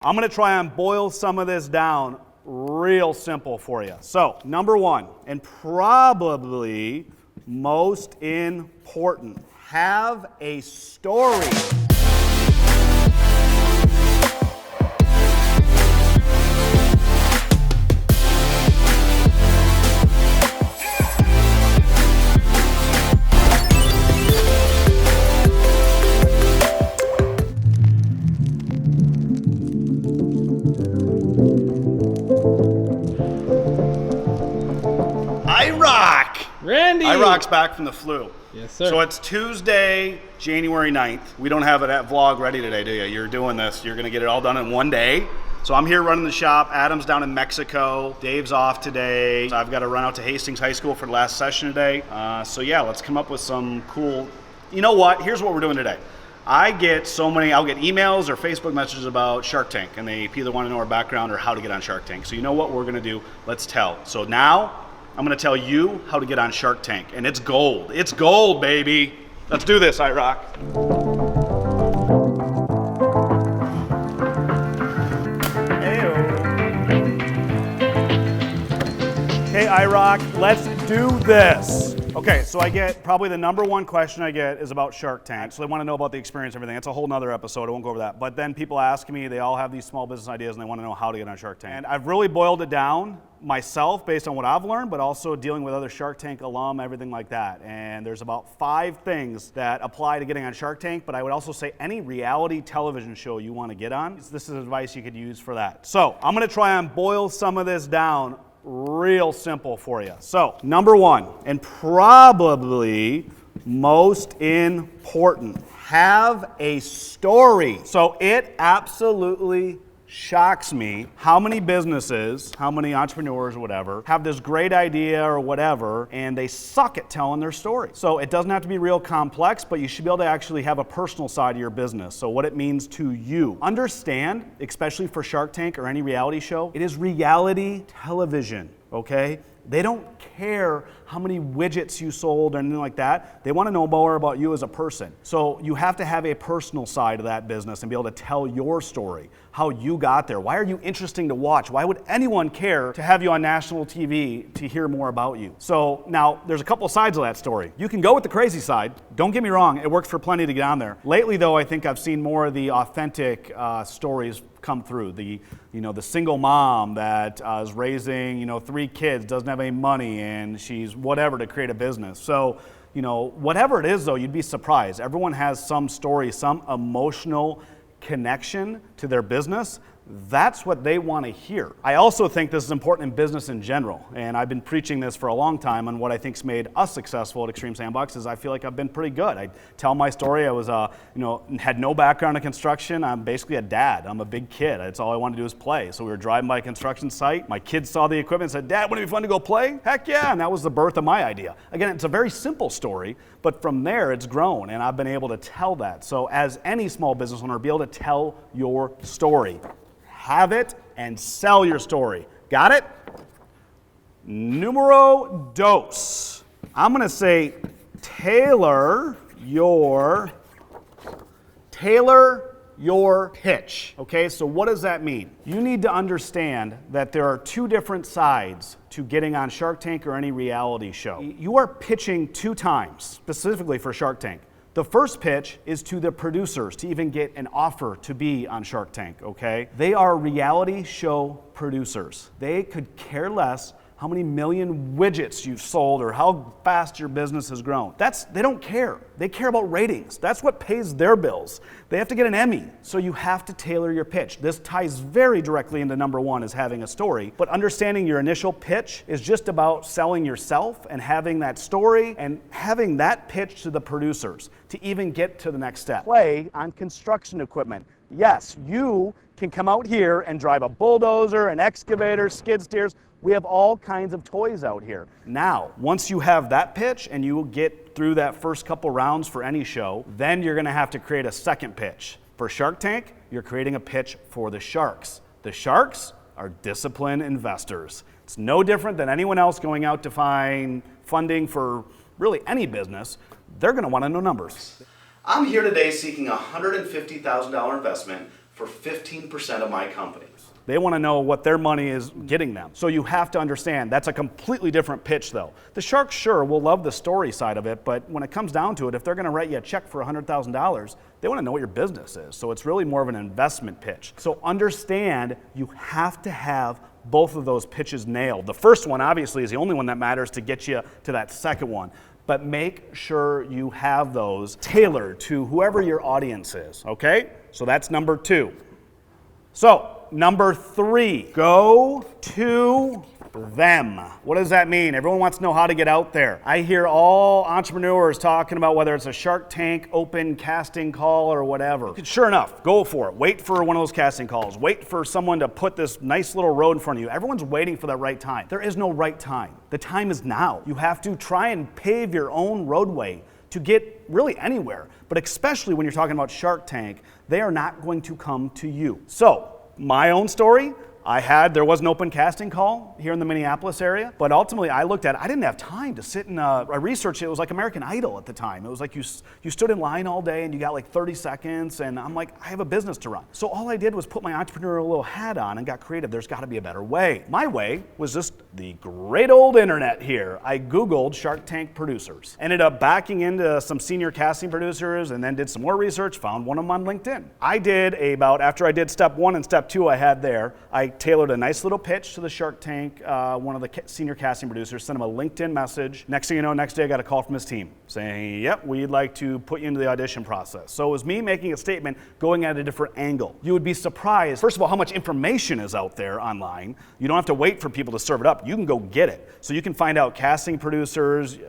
I'm going to try and boil some of this down real simple for you. So, number one, and probably most important, have a story. Randy! iRock's back from the flu. Yes, sir. So it's Tuesday, January 9th. We don't have that vlog ready today, do you? You're doing this. You're going to get it all done in one day. So I'm here running the shop. Adam's down in Mexico. Dave's off today. I've got to run out to Hastings High School for the last session today. So yeah, let's come up with some cool... You know what? Here's what we're doing today. I'll get emails or Facebook messages about Shark Tank, and they either want to know our background or how to get on Shark Tank. So you know what we're going to do? Let's tell. So now... I'm going to tell you how to get on Shark Tank, and it's gold. It's gold, baby. Let's do this, iRock. Hey, iRock, let's do this. Okay, so I get probably the number one question I get is about Shark Tank. So they want to know about the experience and everything. It's a whole nother episode. I won't go over that. But then people ask me, they all have these small business ideas and they want to know how to get on Shark Tank. And I've really boiled it down myself based on what I've learned, but also dealing with other Shark Tank alum, everything like that. And there's about 5 things that apply to getting on Shark Tank, but I would also say any reality television show you want to get on, this is advice you could use for that. So I'm going to try and boil some of this down real simple for you. So, number one, and probably most important, have a story. So it absolutely shocks me how many businesses, how many entrepreneurs or whatever, have this great idea or whatever, and they suck at telling their story. So it doesn't have to be real complex, but you should be able to actually have a personal side of your business. So what it means to you. Understand, especially for Shark Tank or any reality show, it is reality television, okay? They don't care how many widgets you sold or anything like that. They want to know more about you as a person. So you have to have a personal side of that business and be able to tell your story, how you got there. Why are you interesting to watch? Why would anyone care to have you on national TV to hear more about you? So now there's a couple sides of that story. You can go with the crazy side. Don't get me wrong, it works for plenty to get on there. Lately though, I think I've seen more of the authentic stories come through. The single mom that is raising 3 kids, doesn't have any money, and she's whatever to create a business. So whatever it is though, you'd be surprised. Everyone has some story, some emotional connection to their business. That's what they want to hear. I also think this is important in business in general, and I've been preaching this for a long time, and what I think's made us successful at Extreme Sandbox is I feel like I've been pretty good. I tell my story. I was, had no background in construction. I'm basically a dad. I'm a big kid. That's all I wanted to do is play. So we were driving by a construction site. My kids saw the equipment and said, "Dad, wouldn't it be fun to go play?" Heck yeah, and that was the birth of my idea. Again, it's a very simple story, but from there it's grown, and I've been able to tell that. So as any small business owner, be able to tell your story. Have it and sell your story. Got it? Numero dos. I'm going to say tailor your pitch. Okay, so what does that mean? You need to understand that there are 2 different sides to getting on Shark Tank or any reality show. You are pitching 2 times, specifically for Shark Tank. The first pitch is to the producers to even get an offer to be on Shark Tank, okay? They are reality show producers. They could care less how many million widgets you've sold or how fast your business has grown. They don't care. They care about ratings. That's what pays their bills. They have to get an Emmy, so you have to tailor your pitch. This ties very directly into number 1 is having a story, but understanding your initial pitch is just about selling yourself and having that story and having that pitch to the producers to even get to the next step. Play on construction equipment. Yes, you can come out here and drive a bulldozer, an excavator, skid steers. We have all kinds of toys out here. Now, once you have that pitch and you get through that first couple rounds for any show, then you're gonna have to create a second pitch. For Shark Tank, you're creating a pitch for the sharks. The sharks are disciplined investors. It's no different than anyone else going out to find funding for really any business. They're gonna wanna know numbers. I'm here today seeking a $150,000 investment for 15% of my company. They want to know what their money is getting them. So you have to understand that's a completely different pitch though. The sharks sure will love the story side of it, but when it comes down to it, if they're going to write you a check for $100,000, they want to know what your business is. So it's really more of an investment pitch. So understand you have to have both of those pitches nailed. The first one obviously is the only one that matters to get you to that second one. But make sure you have those tailored to whoever your audience is, okay? So that's number 2. So, number 3, go to them. What does that mean? Everyone wants to know how to get out there. I hear all entrepreneurs talking about whether it's a Shark Tank open casting call or whatever. Sure enough, go for it. Wait for one of those casting calls. Wait for someone to put this nice little road in front of you. Everyone's waiting for that right time. There is no right time. The time is now. You have to try and pave your own roadway to get really anywhere, but especially when you're talking about Shark Tank, they are not going to come to you. So, my own story, there was an open casting call here in the Minneapolis area, but ultimately I looked at it, I didn't have time to sit and research it. It was like American Idol at the time. It was like you stood in line all day and you got like 30 seconds, and I'm like, I have a business to run. So all I did was put my entrepreneurial little hat on and got creative. There's got to be a better way. My way was just the great old internet here. I Googled Shark Tank producers. Ended up backing into some senior casting producers and then did some more research, found one of them on LinkedIn. After I did step 1 and step 2 I had there, I tailored a nice little pitch to the Shark Tank, one of the senior casting producers, sent him a LinkedIn message. Next thing you know, next day I got a call from his team saying, yep, we'd like to put you into the audition process. So it was me making a statement going at a different angle. You would be surprised, first of all, how much information is out there online. You don't have to wait for people to serve it up. You can go get it. So you can find out casting producers,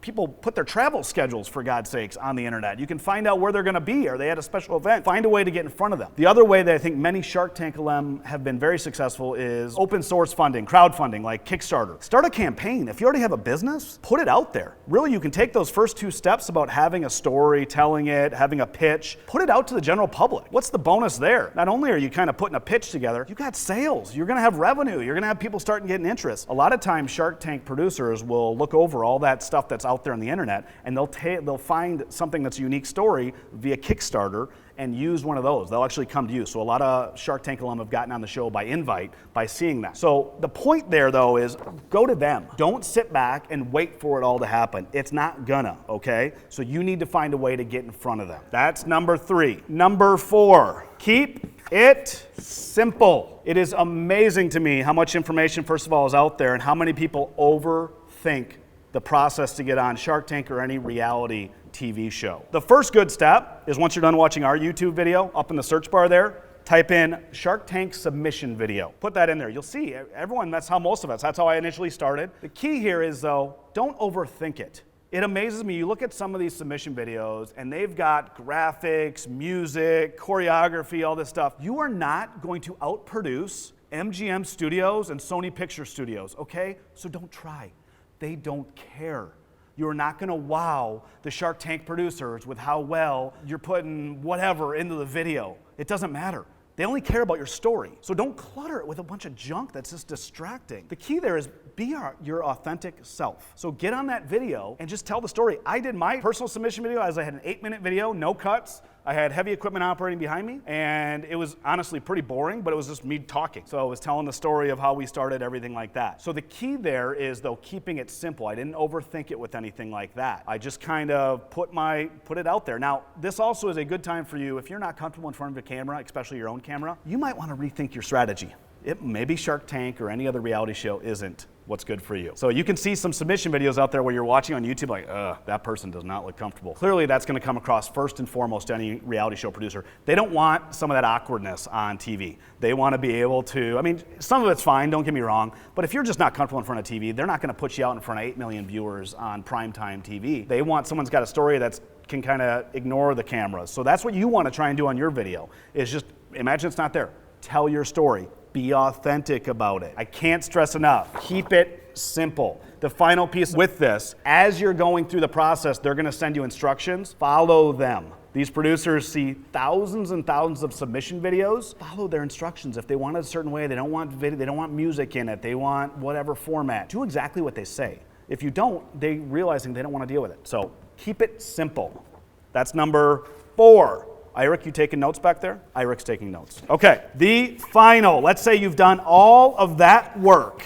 people put their travel schedules, for God's sakes, on the internet. You can find out where they're going to be. Are they at a special event? Find a way to get in front of them. The other way that I think many Shark Tank alum have been very successful is open source funding, crowdfunding, like Kickstarter. Start a campaign. If you already have a business, put it out there. Really, you can take those first 2 steps about having a story, telling it, having a pitch, put it out to the general public. What's the bonus there? Not only are you kind of putting a pitch together, you got sales. You're going to have revenue. You're going to have people starting getting interest. A lot of times, Shark Tank producers will look over all that stuff that's out there on the internet, and they'll find something that's a unique story via Kickstarter and use one of those. They'll actually come to you. So a lot of Shark Tank alum have gotten on the show by invite by seeing that. So the point there though is go to them. Don't sit back and wait for it all to happen. It's not gonna, okay? So you need to find a way to get in front of them. That's number 3. Number 4, keep it simple. It is amazing to me how much information, first of all, is out there and how many people overthink the process to get on Shark Tank or any reality TV show. The first good step is once you're done watching our YouTube video, up in the search bar there, type in Shark Tank submission video. Put that in there. You'll see everyone, that's how most of us, that's how I initially started. The key here is though, don't overthink it. It amazes me, you look at some of these submission videos and they've got graphics, music, choreography, all this stuff. You are not going to outproduce MGM Studios and Sony Picture Studios, okay? So don't try. They don't care. You're not going to wow the Shark Tank producers with how well you're putting whatever into the video. It doesn't matter. They only care about your story. So don't clutter it with a bunch of junk that's just distracting. The key there is be your authentic self. So get on that video and just tell the story. I did my personal submission video as I had an 8-minute video, no cuts. I had heavy equipment operating behind me, and it was honestly pretty boring, but it was just me talking. So I was telling the story of how we started, everything like that. So the key there is, though, keeping it simple. I didn't overthink it with anything like that. I just kind of put it out there. Now, this also is a good time for you, if you're not comfortable in front of a camera, especially your own camera, you might want to rethink your strategy. Maybe Shark Tank or any other reality show isn't what's good for you. So you can see some submission videos out there where you're watching on YouTube like, that person does not look comfortable. Clearly that's going to come across first and foremost to any reality show producer. They don't want some of that awkwardness on TV. They want to be able to, some of it's fine, don't get me wrong, but if you're just not comfortable in front of TV, they're not going to put you out in front of 8 million viewers on primetime TV. They want someone's got a story that can kind of ignore the cameras. So that's what you want to try and do on your video, is just imagine it's not there. Tell your story. Be authentic about it. I can't stress enough. Keep it simple. The final piece with this, as you're going through the process, they're going to send you instructions. Follow them. These producers see thousands and thousands of submission videos. Follow their instructions. If they want it a certain way, they don't want video, they don't want music in it, they want whatever format. Do exactly what they say. If you don't, they're realizing they don't want to deal with it. So keep it simple. That's number 4. Iric, you taking notes back there? Iric's taking notes. Okay, the final. Let's say you've done all of that work,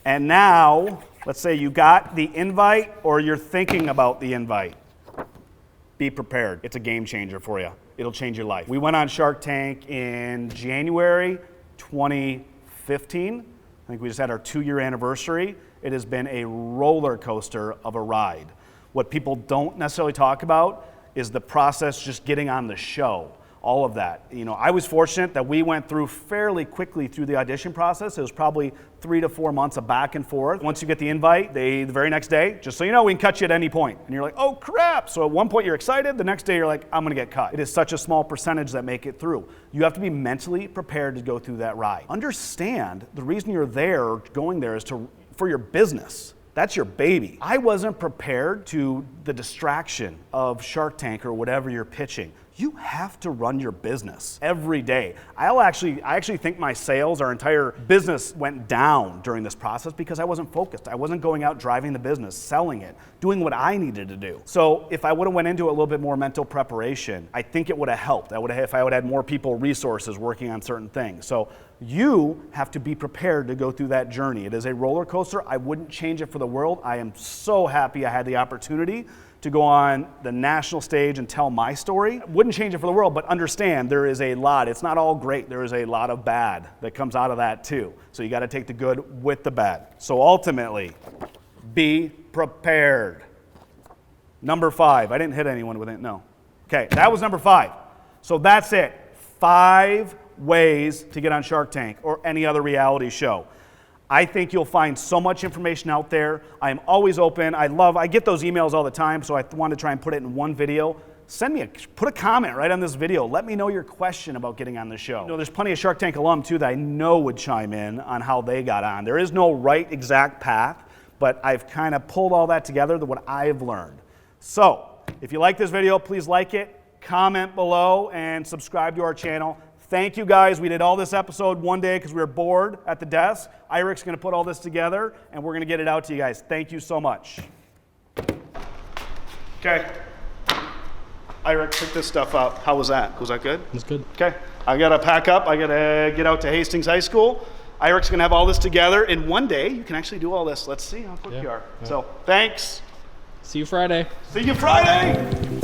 and now, let's say you got the invite or you're thinking about the invite. Be prepared. It's a game changer for you. It'll change your life. We went on Shark Tank in January 2015. I think we just had our 2-year anniversary. It has been a roller coaster of a ride. What people don't necessarily talk about is the process just getting on the show. All of that. You know, I was fortunate that we went through fairly quickly through the audition process. It was probably 3 to 4 months of back and forth. Once you get the invite, the very next day, just so you know, we can cut you at any point. And you're like, oh crap. So at one point you're excited, the next day you're like, I'm gonna get cut. It is such a small percentage that make it through. You have to be mentally prepared to go through that ride. Understand the reason you're there, going there, is for your business. That's your baby. I wasn't prepared to the distraction of Shark Tank or whatever you're pitching. You have to run your business every day. I actually think my sales, our entire business went down during this process because I wasn't focused. I wasn't going out driving the business, selling it, doing what I needed to do. So if I would have went into it a little bit more mental preparation, I think it would have helped. If I would have had more people, resources working on certain things. So you have to be prepared to go through that journey. It is a roller coaster. I wouldn't change it for the world. I am so happy I had the opportunity to go on the national stage and tell my story. Wouldn't change it for the world, but understand there is a lot. It's not all great. There is a lot of bad that comes out of that too. So you got to take the good with the bad. So ultimately, be prepared. Number 5. I didn't hit anyone with it, no. Okay, that was number 5. So that's it. 5 ways to get on Shark Tank or any other reality show. I think you'll find so much information out there. I am always open. I get those emails all the time, so I want to try and put it in one video. Put a comment right on this video. Let me know your question about getting on the show. You know, there's plenty of Shark Tank alum too that I know would chime in on how they got on. There is no right exact path, but I've kind of pulled all that together to what I've learned. So, if you like this video, please like it, comment below, and subscribe to our channel. Thank you guys. We did all this episode one day because we were bored at the desk. Iric's going to put all this together, and we're going to get it out to you guys. Thank you so much. Okay. Iric, pick this stuff up. How was that? Was that good? It was good. Okay. I got to pack up. I got to get out to Hastings High School. Iric's going to have all this together. In one day, you can actually do all this. Let's see how quick you are. Yeah. So, thanks. See you Friday. See you Friday.